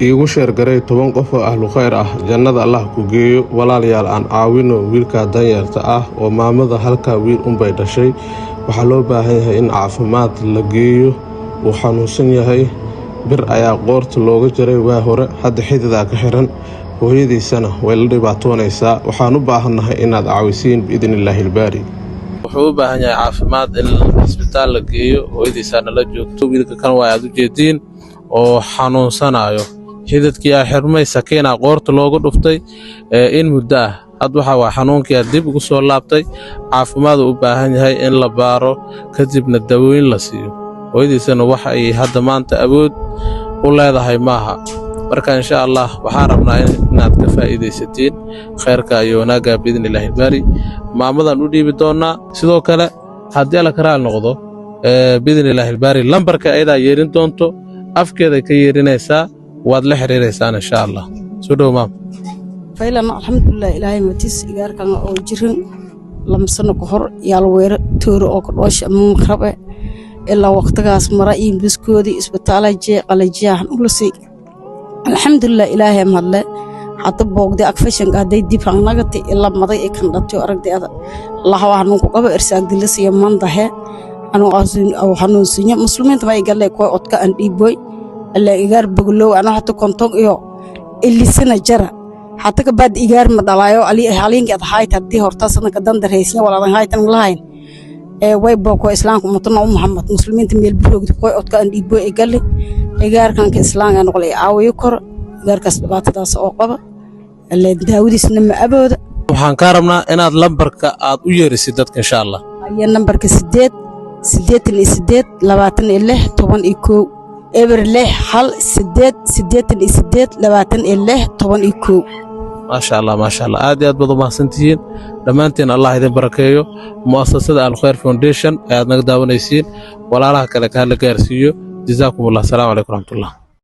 iigu sheergaray 10 qof oo ahlu khayr ah jannada Allah ku geeyo walaalayaal aan caawino wiilka danyarta ah oo maamada halka wiil unbay dhashay waxa loo baahan yahay in caafimaad la geeyo uu xanuunsan yahay bir ayaa qoorta looga jaray waa hore hadda xidida ka xiran hooyadiisana way la dhibaatoonaysaa waxaan u baahanahay inaad caawisiin biidnillaahi albaari wuxuu u baahan yahay caafimaad in isbitaal la geeyo hooyadiisana la joogto wiilka kan waa aad u jeedin oo xanuunsanayo xididkii ay xirmay sakiina qoorta looga dhuftay in muddo had waxa xanuunkii dib ugu soo laabtay caafimaad u baahan yahay in la baaro kadibna dawooyin la siiyo hooyadiisana waxa ay hadda maanta awood u leedahay maaha marka insha Allah waxaan rabnaa inaad ka faa'iideysatiin khayrka iyo wanaaga biidnillaahi baari maamadan u dhiibi doonaa sidoo kale haddii la karaal noqdo biidnillaahi baari lambarka ayda yeerin doonto afkeeda ka yeerinaysaa waad la xiriireysaan insha Allah soo dhow maam faylan alxamdulillah ilaahay matis igaarkan oo jirin lamsano ka hor yaal weero tooro oo ka dhoosh rabe ilaa waqtigaas mara in biskoodi isbitaalaje qalajiyahan ulusay alxamdulillah ilaahay madle hadda boogdi agfashan gaday dib hanagati ilaa maday ay kan dhato aragdeeda Allah waxaan ku qaba irsaaq dilis iyo mandahe anoo asin oo xanuunsinya muslimiinta way galay ko odka aan dhiiboy alla igaar buglow ana hata kontog iyo ilisana jara hata ka baad igaar ma dhalaayo ali haliinka hayt hadii horta sanadka dandareysna walaadan haytan lahayn way boko islaamku mutana Muhammad muslimiinta meel buugdi ko odka aan dhiiboy galay igaarkan ka islaamka noqlay aawiyo kor igaarkaas dhibaatadaas oo qaba alla daawadiisna ma abooda waxaan ka rabnaa inaad lambarka aad u yeerisid dadka insha Allah ayaa lambarka 8 26 eber leh hal 8 ما شاء الله aad iyo aad baad u mahadsantihiin dhamaanteen Allah idin barakeeyo muassasada Al Khair Foundation aad naga daawanaysiin walaalaha kale ka la gaarsiiyo jazaakumullah assalamu alaykum warahmatullahi